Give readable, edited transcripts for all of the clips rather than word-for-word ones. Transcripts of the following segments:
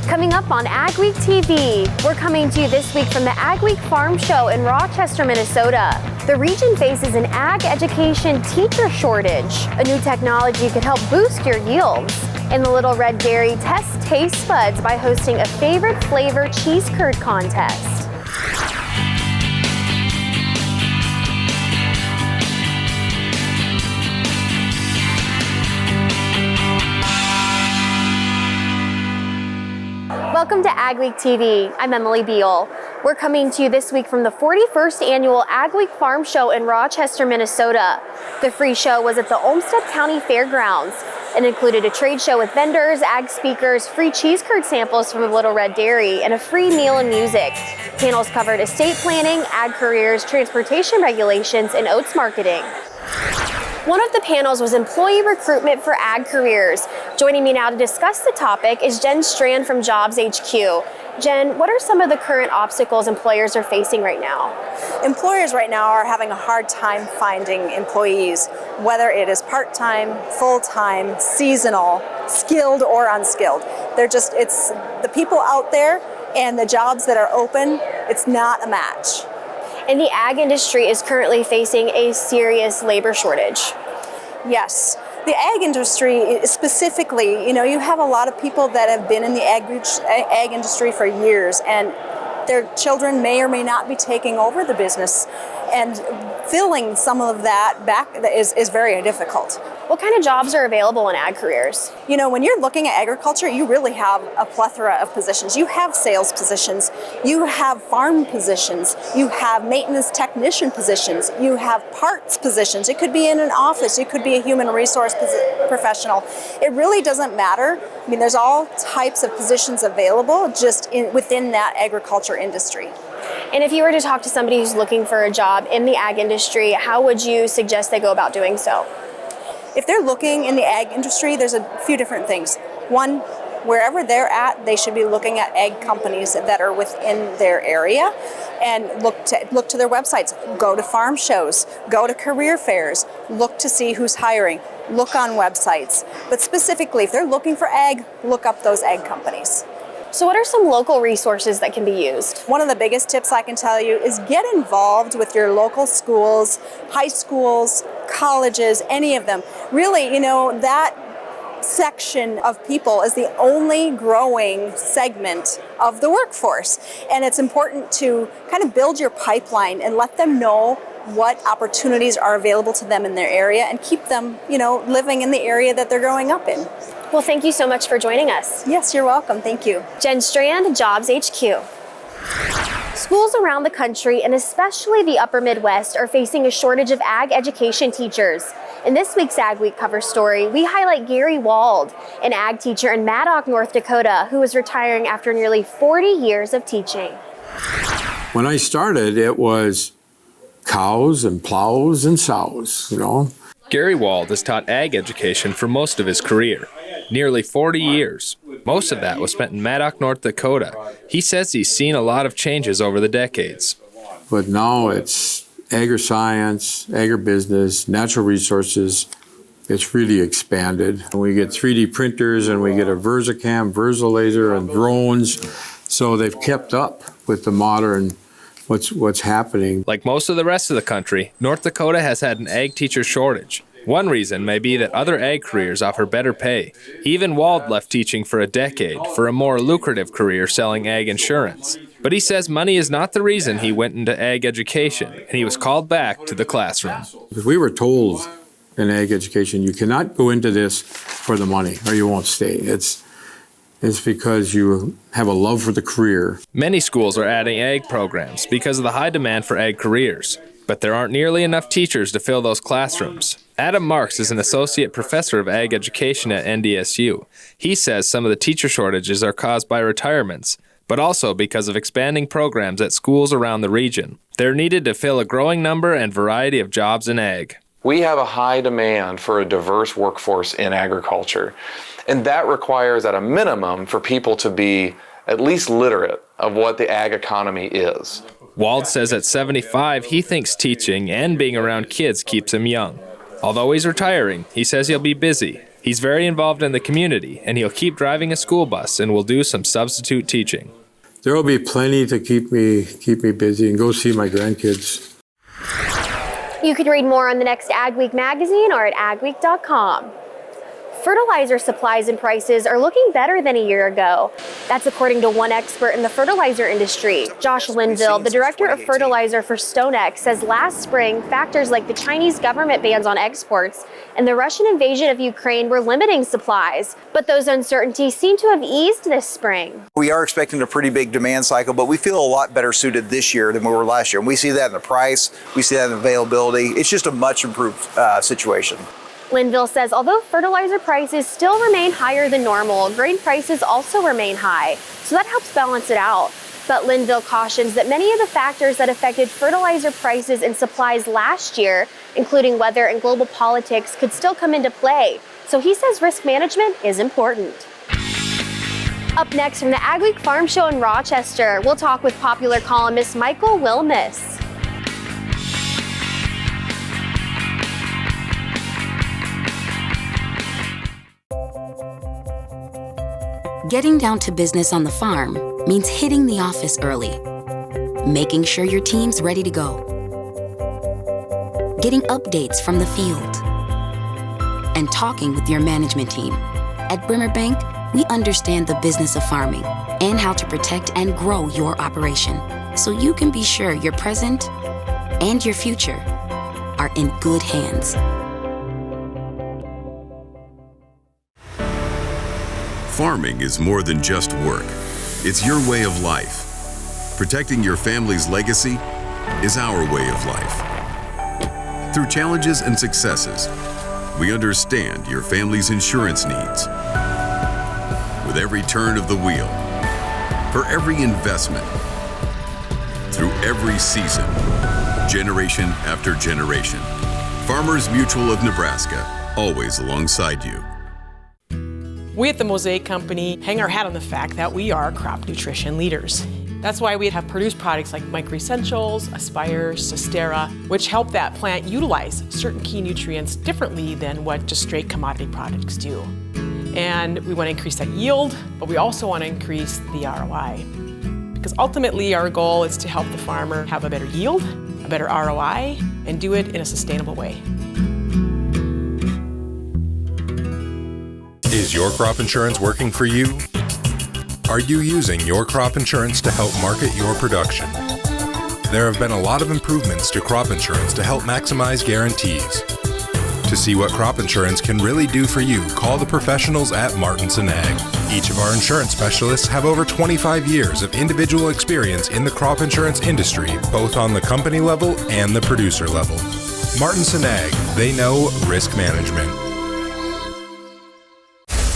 Coming up on Agweektv, we're coming to you this week from the Agweek Farm Show in Rochester, Minnesota. The region faces an ag education teacher shortage. A new technology could help boost your yields. And the Little Red Dairy tests taste buds by hosting a favorite flavor cheese curd contest. Welcome to Agweektv. I'm Emily Beal. We're coming to you this week from the 41st annual Agweek Farm Show in Rochester, Minnesota. The free show was at the Olmsted County Fairgrounds and included a trade show with vendors, ag speakers, free cheese curd samples from Little Red Dairy, and a free meal and music. Panels covered estate planning, ag careers, transportation regulations, and oats marketing. One of the panels was employee recruitment for ag careers. Joining me now to discuss the topic is Jen Strand from Jobs HQ. Jen, what are some of the current obstacles employers are facing right now? Employers right now are having a hard time finding employees, whether it is part-time, full-time, seasonal, skilled or unskilled. It's the people out there and the jobs that are open, it's not a match. And the ag industry is currently facing a serious labor shortage. Yes. The ag industry specifically, you have a lot of people that have been in the ag industry for years, and their children may or may not be taking over the business, and filling some of that back is very difficult. What kind of jobs are available in ag careers? When you're looking at agriculture, you really have a plethora of positions. You have sales positions, you have farm positions, you have maintenance technician positions, you have parts positions. It could be in an office, it could be a human resource professional. It really doesn't matter. There's all types of positions available just within that agriculture industry. And if you were to talk to somebody who's looking for a job in the ag industry, how would you suggest they go about doing so? If they're looking in the ag industry, there's a few different things. One, wherever they're at, they should be looking at ag companies that are within their area and look to their websites. Go to farm shows, go to career fairs, look to see who's hiring, look on websites. But specifically, if they're looking for ag, look up those ag companies. So what are some local resources that can be used? One of the biggest tips I can tell you is get involved with your local schools, high schools, colleges, any of them. Really, that section of people is the only growing segment of the workforce. And it's important to kind of build your pipeline and let them know what opportunities are available to them in their area and keep them, living in the area that they're growing up in. Well, thank you so much for joining us. Yes, you're welcome. Thank you. Jen Strand, Jobs HQ. Schools around the country, and especially the upper Midwest, are facing a shortage of ag education teachers. In this week's Ag Week cover story, we highlight Gary Wald, an ag teacher in Maddock, North Dakota, who is retiring after nearly 40 years of teaching. When I started, it was cows and plows and sows, Gary Wald has taught ag education for most of his career, nearly 40 years. Most of that was spent in Maddock, North Dakota. He says he's seen a lot of changes over the decades. But now it's agri-science, agribusiness, natural resources. It's really expanded. We get 3D printers and we get a VersaCam, VersaLaser, and drones. So they've kept up with the modern what's happening. Like most of the rest of the country, North Dakota has had an ag teacher shortage. One reason may be that other ag careers offer better pay. Even Wald left teaching for a decade for a more lucrative career selling ag insurance. But he says money is not the reason he went into ag education, and he was called back to the classroom. We were told in ag education, you cannot go into this for the money or you won't stay. It's because you have a love for the career. Many schools are adding ag programs because of the high demand for ag careers, but there aren't nearly enough teachers to fill those classrooms. Adam Marks is an associate professor of ag education at NDSU. He says some of the teacher shortages are caused by retirements, but also because of expanding programs at schools around the region. They're needed to fill a growing number and variety of jobs in ag. We have a high demand for a diverse workforce in agriculture, and that requires at a minimum for people to be at least literate of what the ag economy is. Wald says at 75, he thinks teaching and being around kids keeps him young. Although he's retiring, he says he'll be busy, He's very involved in the community, and he'll keep driving a school bus and will do some substitute teaching. There will be plenty to keep me busy and go see my grandkids. You can read more on the next Agweek magazine or at agweek.com. Fertilizer supplies and prices are looking better than a year ago. That's according to one expert in the fertilizer industry. Josh Linville, the director of fertilizer for StoneX, says last spring, factors like the Chinese government bans on exports and the Russian invasion of Ukraine were limiting supplies. But those uncertainties seem to have eased this spring. We are expecting a pretty big demand cycle, but we feel a lot better suited this year than we were last year. And we see that in the price, we see that in the availability. It's just a much improved situation. Linville says although fertilizer prices still remain higher than normal, grain prices also remain high, so that helps balance it out. But Linville cautions that many of the factors that affected fertilizer prices and supplies last year, including weather and global politics, could still come into play. So he says risk management is important. Up next from the Agweek Farm Show in Rochester, we'll talk with popular columnist Mychal Wilmes. Getting down to business on the farm means hitting the office early, making sure your team's ready to go, getting updates from the field, and talking with your management team. At Bremer Bank, we understand the business of farming and how to protect and grow your operation so you can be sure your present and your future are in good hands. Farming is more than just work. It's your way of life. Protecting your family's legacy is our way of life. Through challenges and successes, we understand your family's insurance needs. With every turn of the wheel, for every investment, through every season, generation after generation, Farmers Mutual of Nebraska, always alongside you. We at the Mosaic Company hang our hat on the fact that we are crop nutrition leaders. That's why we have produced products like Micro Essentials, Aspire, Sostera, which help that plant utilize certain key nutrients differently than what just straight commodity products do. And we want to increase that yield, but we also want to increase the ROI. Because ultimately our goal is to help the farmer have a better yield, a better ROI, and do it in a sustainable way. Is your crop insurance working for you? Are you using your crop insurance to help market your production? There have been a lot of improvements to crop insurance to help maximize guarantees. To see what crop insurance can really do for you, call the professionals at Martinson Ag. Each of our insurance specialists have over 25 years of individual experience in the crop insurance industry, both on the company level and the producer level. Martinson Ag, they know risk management.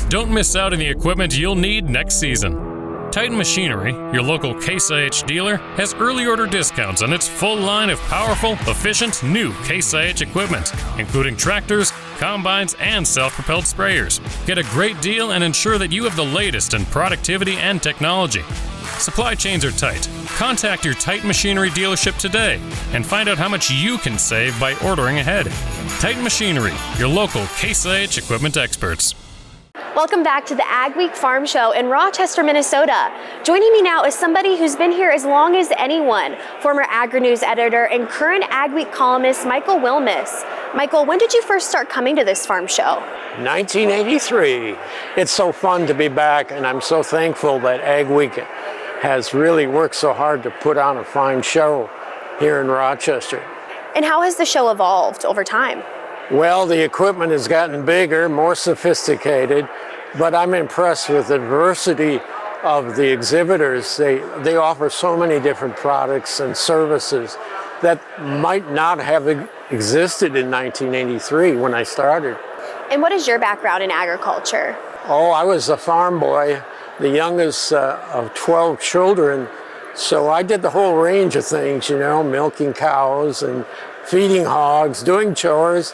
Don't miss out on the equipment you'll need next season. Titan Machinery, your local Case IH dealer, has early order discounts on its full line of powerful, efficient, new Case IH equipment, including tractors, combines, and self-propelled sprayers. Get a great deal and ensure that you have the latest in productivity and technology. Supply chains are tight. Contact your Titan Machinery dealership today and find out how much you can save by ordering ahead. Titan Machinery, your local Case IH equipment experts. Welcome back to the Agweek Farm Show in Rochester, Minnesota. Joining me now is somebody who's been here as long as anyone, former Agri-News editor and current Agweek columnist Mychal Wilmes. Mychal, when did you first start coming to this farm show? 1983. It's so fun to be back, and I'm so thankful that Agweek has really worked so hard to put on a fine show here in Rochester. And how has the show evolved over time? Well, the equipment has gotten bigger, more sophisticated, but I'm impressed with the diversity of the exhibitors. They offer so many different products and services that might not have existed in 1983 when I started. And what is your background in agriculture? Oh, I was a farm boy, the youngest of 12 children, so I did the whole range of things, you know, milking cows and feeding hogs, doing chores.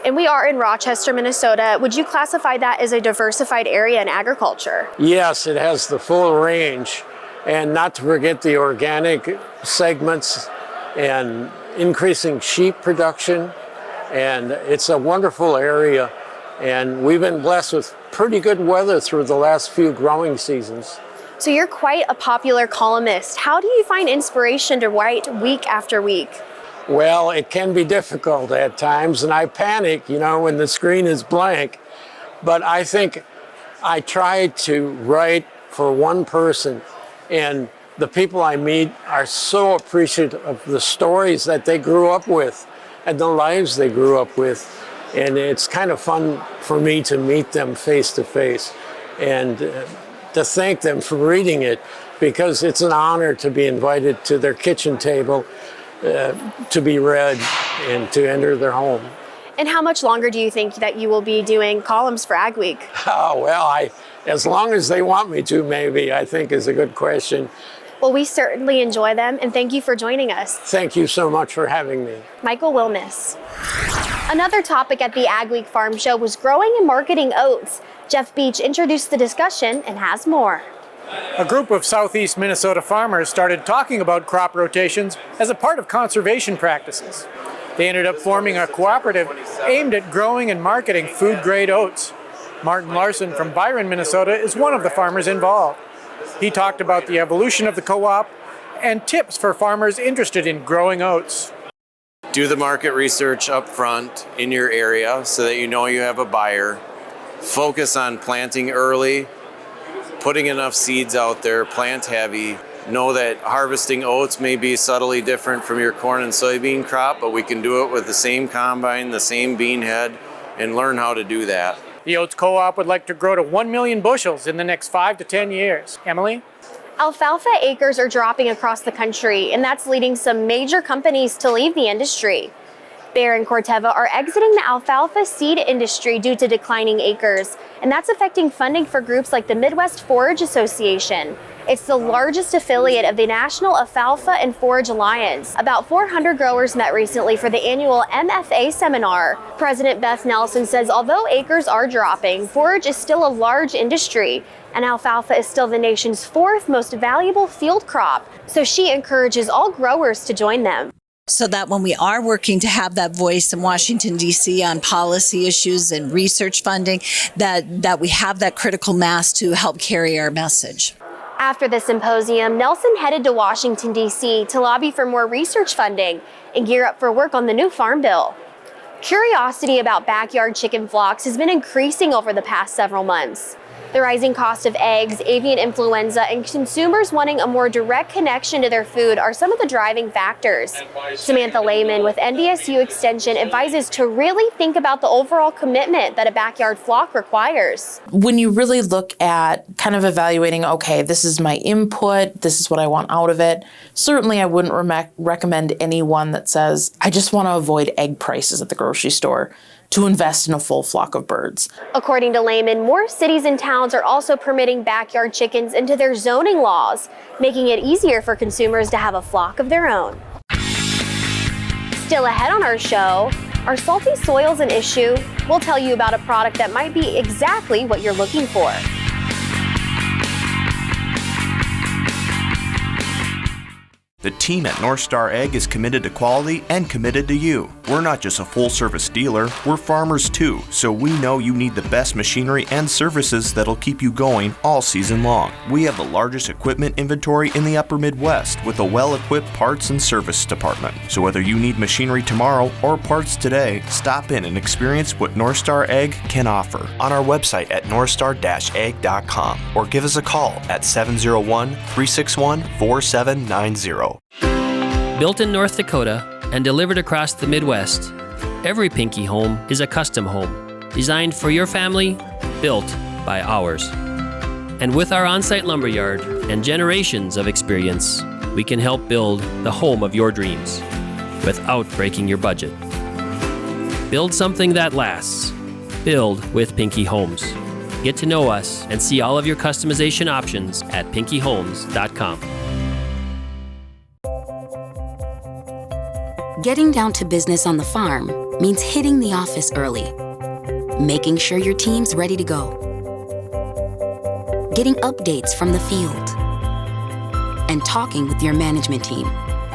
And we are in Rochester, Minnesota. Would you classify that as a diversified area in agriculture? Yes, it has the full range. And not to forget the organic segments and increasing sheep production. And it's a wonderful area And we've been blessed with pretty good weather through the last few growing seasons. So you're quite a popular columnist. How do you find inspiration to write week after week? Well, it can be difficult at times, and I panic, when the screen is blank. But I think I try to write for one person, and the people I meet are so appreciative of the stories that they grew up with and the lives they grew up with. And it's kind of fun for me to meet them face to face and to thank them for reading it, because it's an honor to be invited to their kitchen table, to be read and to enter their home. And how much longer do you think that you will be doing columns for Agweek? Oh, well, as long as they want me to, maybe, I think is a good question. Well, we certainly enjoy them, and thank you for joining us. Thank you so much for having me. Mychal Wilmes. Another topic at the Agweek Farm Show was growing and marketing oats. Jeff Beach introduced the discussion and has more. A group of southeast Minnesota farmers started talking about crop rotations as a part of conservation practices. They ended up forming a cooperative aimed at growing and marketing food-grade oats. Martin Larson from Byron, Minnesota is one of the farmers involved. He talked about the evolution of the co-op and tips for farmers interested in growing oats. Do the market research up front in your area so that you know you have a buyer. Focus on planting early, putting enough seeds out there, plant heavy. Know that harvesting oats may be subtly different from your corn and soybean crop, but we can do it with the same combine, the same bean head, and learn how to do that. The Oats Co-op would like to grow to 1 million bushels in the next 5 to 10 years. Emily? Alfalfa acres are dropping across the country, and that's leading some major companies to leave the industry. Bayer and Corteva are exiting the alfalfa seed industry due to declining acres, and that's affecting funding for groups like the Midwest Forage Association. It's the largest affiliate of the National Alfalfa and Forage Alliance. About 400 growers met recently for the annual MFA seminar. President Beth Nelson says although acres are dropping, forage is still a large industry, and alfalfa is still the nation's 4th most valuable field crop. So she encourages all growers to join them. So that when we are working to have that voice in Washington, D.C. on policy issues and research funding, that we have that critical mass to help carry our message. After the symposium, Nelson headed to Washington, D.C. to lobby for more research funding and gear up for work on the new Farm Bill. Curiosity about backyard chicken flocks has been increasing over the past several months. The rising cost of eggs, avian influenza, and consumers wanting a more direct connection to their food are some of the driving factors. Samantha Lehman with NDSU Extension advises to really think about the overall commitment that a backyard flock requires. When you really look at kind of evaluating, okay, this is my input, this is what I want out of it, certainly I wouldn't recommend anyone that says, I just want to avoid egg prices at the grocery store, to invest in a full flock of birds. According to Lehman, more cities and towns are also permitting backyard chickens into their zoning laws, making it easier for consumers to have a flock of their own. Still ahead on our show, are salty soils an issue? We'll tell you about a product that might be exactly what you're looking for. The team at North Star Ag is committed to quality and committed to you. We're not just a full-service dealer, we're farmers too, so we know you need the best machinery and services that'll keep you going all season long. We have the largest equipment inventory in the upper Midwest with a well-equipped parts and service department. So whether you need machinery tomorrow or parts today, stop in and experience what North Star Ag can offer on our website at northstar-ag.com or give us a call at 701-361-4790. Built in North Dakota and delivered across the Midwest, every Pinky home is a custom home, designed for your family, built by ours. And with our on-site lumberyard and generations of experience, we can help build the home of your dreams without breaking your budget. Build something that lasts. Build with Pinky Homes. Get to know us and see all of your customization options at pinkyhomes.com. Getting down to business on the farm means hitting the office early, making sure your team's ready to go, getting updates from the field, and talking with your management team.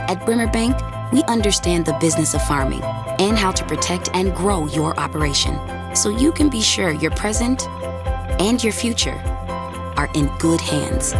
At Brimmer Bank, we understand the business of farming and how to protect and grow your operation. so you can be sure your present and your future are in good hands.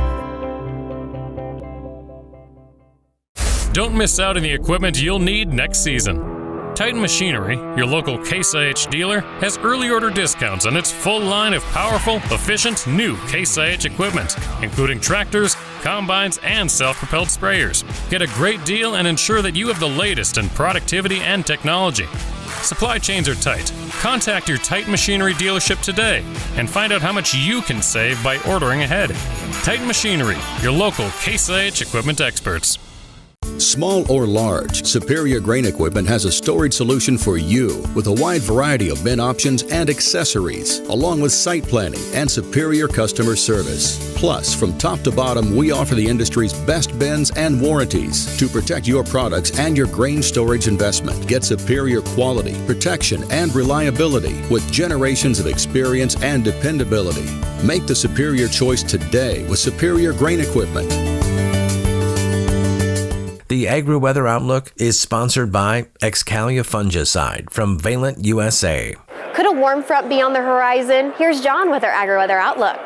Don't miss out on the equipment you'll need next season. Titan Machinery, your local Case IH dealer, has early order discounts on its full line of powerful, efficient, new Case IH equipment, including tractors, combines, and self-propelled sprayers. Get a great deal and ensure that you have the latest in productivity and technology. Supply chains are tight. Contact your Titan Machinery dealership today and find out how much you can save by ordering ahead. Titan Machinery, your local Case IH equipment experts. Small or large, Superior Grain Equipment has a storage solution for you with a wide variety of bin options and accessories, along with site planning and superior customer service. Plus, from top to bottom, we offer the industry's best bins and warranties to protect your products and your grain storage investment. Get superior quality, protection, and reliability with generations of experience and dependability. Make the superior choice today with Superior Grain Equipment. The AgriWeather Outlook is sponsored by Excalia Fungicide from Valent USA. Could a warm front be on the horizon? Here's John with our AgriWeather Outlook.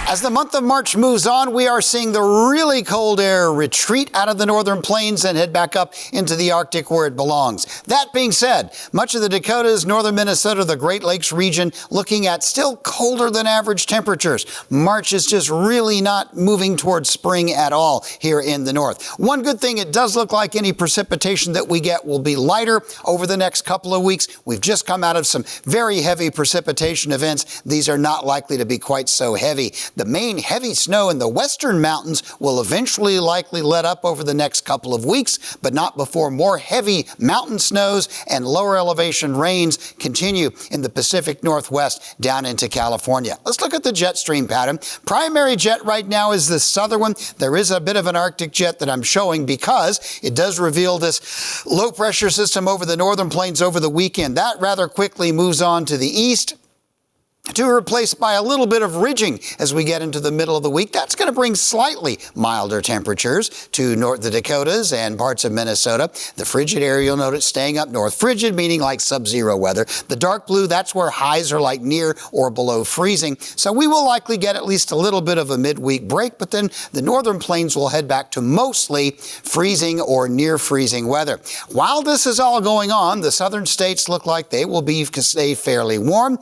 As the month of March moves on, we are seeing the really cold air retreat out of the northern plains and head back up into the Arctic where it belongs. That being said, much of the Dakotas, northern Minnesota, the Great Lakes region, looking at still colder than average temperatures. March is just really not moving towards spring at all here in the north. One good thing, it does look like any precipitation that we get will be lighter over the next couple of weeks. We've just come out of some very heavy precipitation events. These are not likely to be quite so heavy. The main heavy snow in the western mountains will eventually likely let up over the next couple of weeks, but not before more heavy mountain snows and lower elevation rains continue in the Pacific Northwest down into California. Let's look at the jet stream pattern. Primary jet right now is the southern one. There is a bit of an Arctic jet that I'm showing because it does reveal this low pressure system over the northern plains over the weekend. That rather quickly moves on to the east, to replace by a little bit of ridging as we get into the middle of the week. That's going to bring slightly milder temperatures to the Dakotas and parts of Minnesota. The frigid area, you'll notice, staying up north. Frigid meaning like sub-zero weather. The dark blue, that's where highs are like near or below freezing. So we will likely get at least a little bit of a midweek break, but then the northern plains will head back to mostly freezing or near freezing weather. While this is all going on, the southern states look like they will stay fairly warm,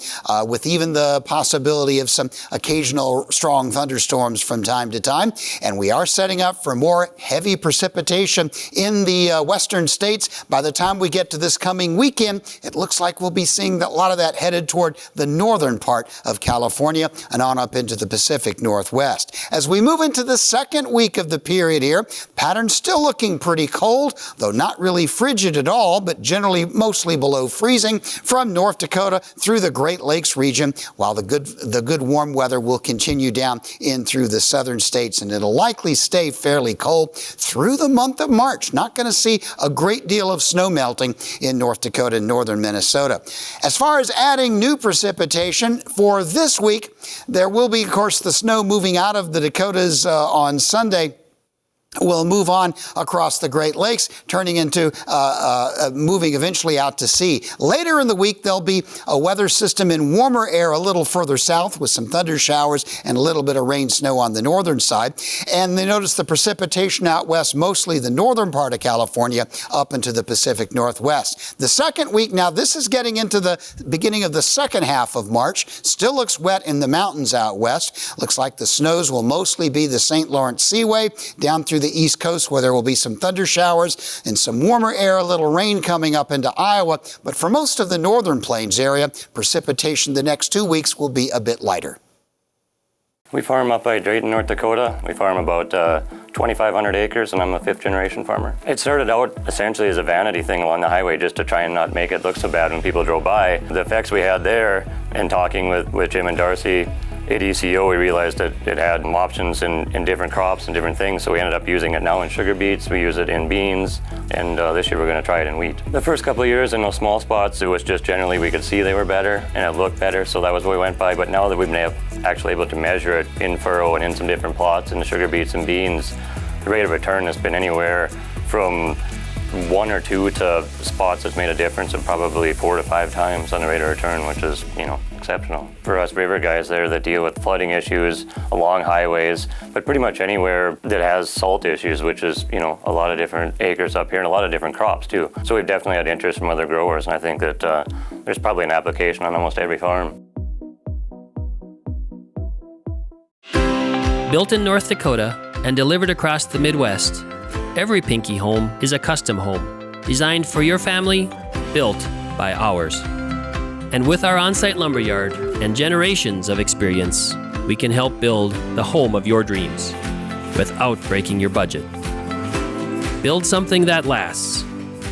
with even the possibility of some occasional strong thunderstorms from time to time. And we are setting up for more heavy precipitation in the western states. By the time we get to this coming weekend, it looks like we'll be seeing a lot of that headed toward the northern part of California and on up into the Pacific Northwest. As we move into the second week of the period here, pattern's still looking pretty cold, though not really frigid at all, but generally mostly below freezing from North Dakota through the Great Lakes region, while the good warm weather will continue down in through the southern states, and it'll likely stay fairly cold through the month of March. Not going to see a great deal of snow melting in North Dakota and northern Minnesota. As far as adding new precipitation for this week, there will be, of course, the snow moving out of the Dakotas on Sunday. Will move on across the Great Lakes, turning into moving eventually out to sea. Later in the week, there'll be a weather system in warmer air a little further south with some thunder showers and a little bit of rain snow on the northern side. And they notice the precipitation out west, mostly the northern part of California up into the Pacific Northwest. The second week, now this is getting into the beginning of the second half of March. Still looks wet in the mountains out west. Looks like the snows will mostly be the St. Lawrence Seaway down through the East Coast, where there will be some thunder showers and some warmer air, a little rain coming up into Iowa. But for most of the northern plains area, precipitation the next 2 weeks will be a bit lighter. We farm up by Drayton, North Dakota. We farm about 2,500 acres, and I'm a fifth-generation farmer. It started out essentially as a vanity thing along the highway, just to try and not make it look so bad when people drove by. The effects we had there, and talking with Jim and Darcy at ECO, we realized that it had options in different crops and different things, so we ended up using it now in sugar beets. We use it in beans, and this year we're going to try it in wheat. The first couple of years in those small spots, it was just generally we could see they were better and it looked better, so that was what we went by. But now that we've been actually able to measure it in furrow and in some different plots in the sugar beets and beans, the rate of return has been anywhere from 1 or 2 to spots that's made a difference of probably 4 to 5 times on the rate of return, which is, exceptional. For us river guys there that deal with flooding issues along highways, but pretty much anywhere that has salt issues, which is, a lot of different acres up here and a lot of different crops too. So we've definitely had interest from other growers, and I think that there's probably an application on almost every farm. Built in North Dakota and delivered across the Midwest, every Pinky home is a custom home, designed for your family, built by ours. And with our on-site lumberyard and generations of experience, we can help build the home of your dreams without breaking your budget. Build something that lasts.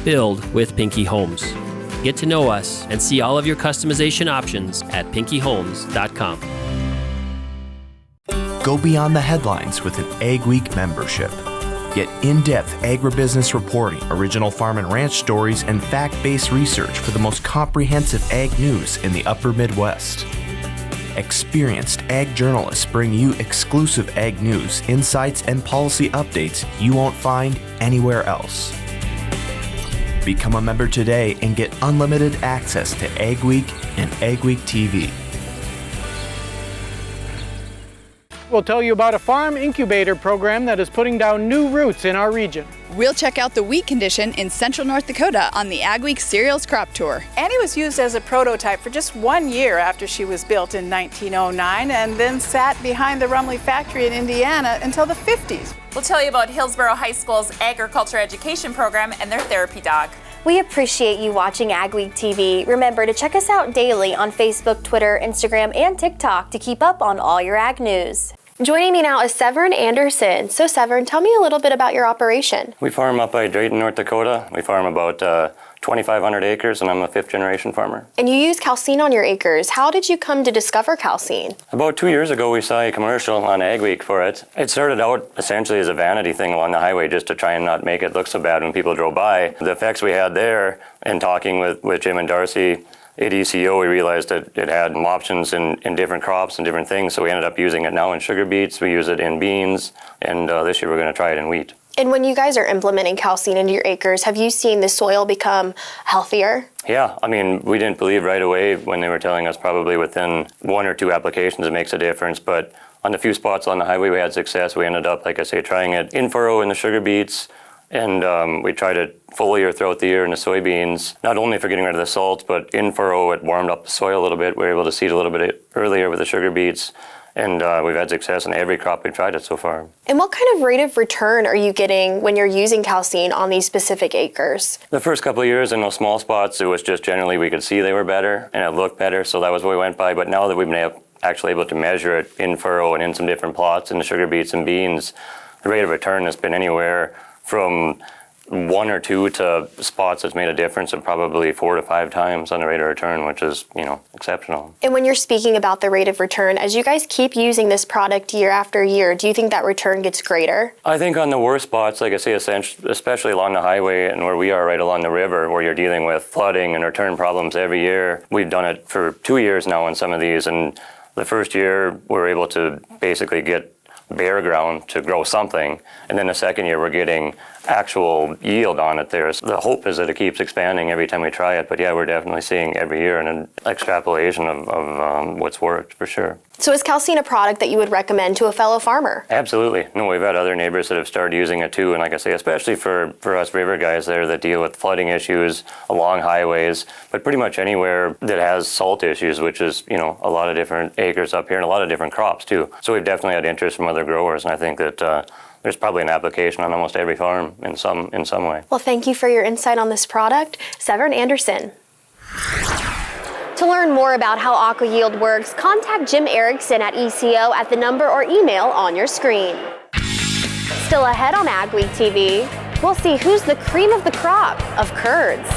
Build with Pinky Homes. Get to know us and see all of your customization options at pinkyhomes.com. Go beyond the headlines with an Agweek membership. Get in-depth agribusiness reporting, original farm and ranch stories, and fact-based research for the most comprehensive ag news in the upper Midwest. Experienced ag journalists bring you exclusive ag news, insights, and policy updates you won't find anywhere else. Become a member today and get unlimited access to Agweek and Agweektv. We'll tell you about a farm incubator program that is putting down new roots in our region. We'll check out the wheat condition in central North Dakota on the Agweek Cereals Crop Tour. Annie was used as a prototype for just 1 year after she was built in 1909 and then sat behind the Rumley factory in Indiana until the 50s. We'll tell you about Hillsborough High School's agriculture education program and their therapy dog. We appreciate you watching Agweek TV. Remember to check us out daily on Facebook, Twitter, Instagram, and TikTok to keep up on all your ag news. Joining me now is Severn Anderson. So Severn, tell me a little bit about your operation. We farm up by Drayton, North Dakota. We farm about 2,500 acres, and I'm a 5th-generation farmer. And you use Calcine on your acres. How did you come to discover Calcine? About 2 years ago, we saw a commercial on Agweek for it. It started out essentially as a vanity thing along the highway just to try and not make it look so bad when people drove by. The effects we had there, and talking with Jim and Darcy at ECO, we realized that it had options in different crops and different things, so we ended up using it now in sugar beets, we use it in beans, and this year we're going to try it in wheat. And when you guys are implementing Calcine into your acres, have you seen the soil become healthier? Yeah, I mean, we didn't believe right away when they were telling us probably within 1 or 2 applications it makes a difference, but on the few spots on the highway we had success. We ended up, like I say, trying it in furrow in the sugar beets, and we tried it foliar throughout the year in the soybeans, not only for getting rid of the salt, but in furrow it warmed up the soil a little bit. We were able to seed a little bit earlier with the sugar beets, and we've had success in every crop we've tried it so far. And what kind of rate of return are you getting when you're using Calcine on these specific acres? The first couple of years in those small spots, it was just generally we could see they were better and it looked better, so that was what we went by. But now that we've been actually able to measure it in furrow and in some different plots in the sugar beets and beans, the rate of return has been anywhere from 1 or 2 to spots that's made a difference of probably 4 to 5 times on the rate of return, which is, exceptional. And when you're speaking about the rate of return, as you guys keep using this product year after year, do you think that return gets greater? I think on the worst spots, like I say, especially along the highway and where we are right along the river, where you're dealing with flooding and return problems every year, we've done it for 2 years now on some of these, and the first year we're able to basically get bare ground to grow something, and then the second year we're getting actual yield on it there. So the hope is that it keeps expanding every time we try it, but yeah, we're definitely seeing every year an extrapolation of what's worked for sure. So is Calcine a product that you would recommend to a fellow farmer? Absolutely. No, we've had other neighbors that have started using it too, and like I say, especially for us river guys there that deal with flooding issues along highways, but pretty much anywhere that has salt issues, which is, a lot of different acres up here and a lot of different crops too. So we've definitely had interest from other growers, and I think that there's probably an application on almost every farm in some way. Well, thank you for your insight on this product, Severn Anderson. To learn more about how AquaYield works, contact Jim Erickson at ECO at the number or email on your screen. Still ahead on Agweek TV, we'll see who's the cream of the crop of curds.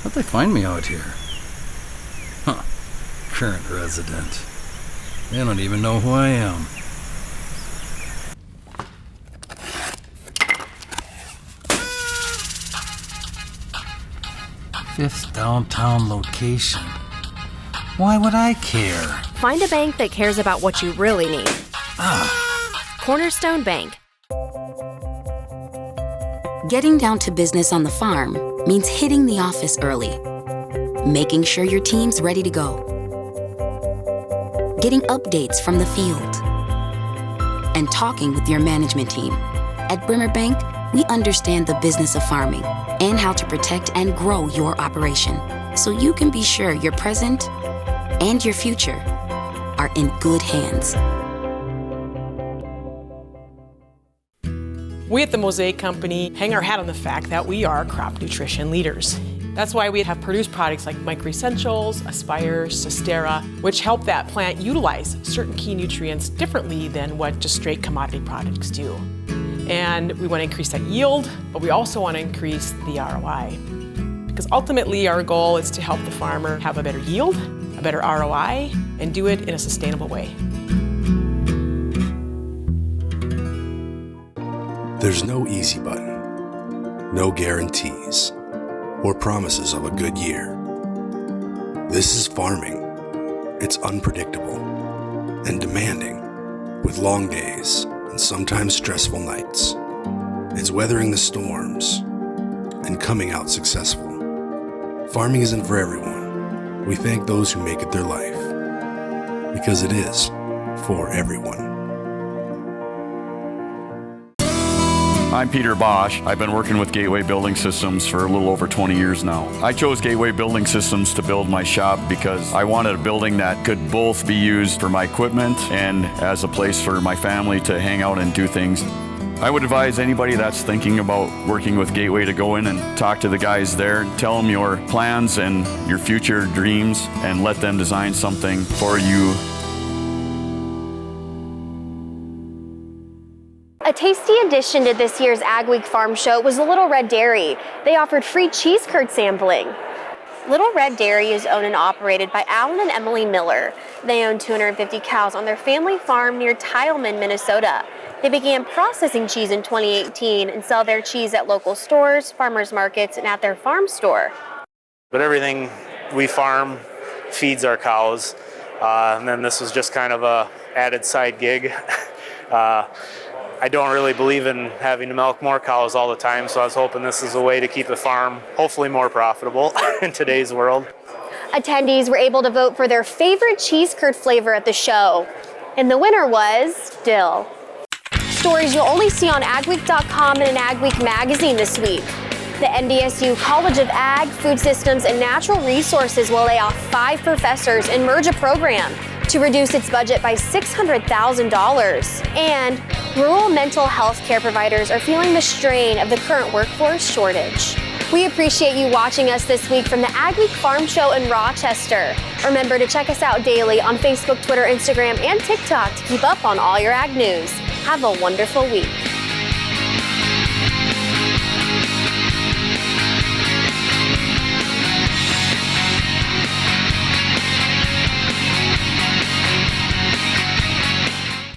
How'd they find me out here? Huh. Current resident. They don't even know who I am. 5th downtown location. Why would I care? Find a bank that cares about what you really need. Cornerstone Bank. Getting down to business on the farm means hitting the office early, making sure your team's ready to go, getting updates from the field, and talking with your management team. At Brimmer Bank, we understand the business of farming and how to protect and grow your operation, so you can be sure your present and your future are in good hands. We at the Mosaic Company hang our hat on the fact that we are crop nutrition leaders. That's why we have produced products like Mychal Essentials, Aspire, Sostera, which help that plant utilize certain key nutrients differently than what just straight commodity products do. And we want to increase that yield, but we also want to increase the ROI. Because ultimately our goal is to help the farmer have a better yield, a better ROI, and do it in a sustainable way. There's no easy button, no guarantees, or promises of a good year. This is farming. It's unpredictable and demanding, with long days and sometimes stressful nights. It's weathering the storms and coming out successful. Farming isn't for everyone. We thank those who make it their life, because it is for everyone. I'm Peter Bosch. I've been working with Gateway Building Systems for a little over 20 years now. I chose Gateway Building Systems to build my shop because I wanted a building that could both be used for my equipment and as a place for my family to hang out and do things. I would advise anybody that's thinking about working with Gateway to go in and talk to the guys there, tell them your plans and your future dreams, and let them design something for you. A tasty addition to this year's Agweek Farm Show was the Little Red Dairy. They offered free cheese curd sampling. Little Red Dairy is owned and operated by Alan and Emily Miller. They own 250 cows on their family farm near Tileman, Minnesota. They began processing cheese in 2018 and sell their cheese at local stores, farmers markets, and at their farm store. But everything we farm feeds our cows, and then this was just kind of a added side gig. I don't really believe in having to milk more cows all the time, so I was hoping this is a way to keep the farm hopefully more profitable in today's world. Attendees were able to vote for their favorite cheese curd flavor at the show, and the winner was dill. Stories you'll only see on Agweek.com and an Agweek magazine this week. The NDSU College of Ag, Food Systems, and Natural Resources will lay off 5 professors and merge a program to reduce its budget by $600,000. And rural mental health care providers are feeling the strain of the current workforce shortage. We appreciate you watching us this week from the Agweek Farm Show in Rochester. Remember to check us out daily on Facebook, Twitter, Instagram, and TikTok to keep up on all your ag news. Have a wonderful week.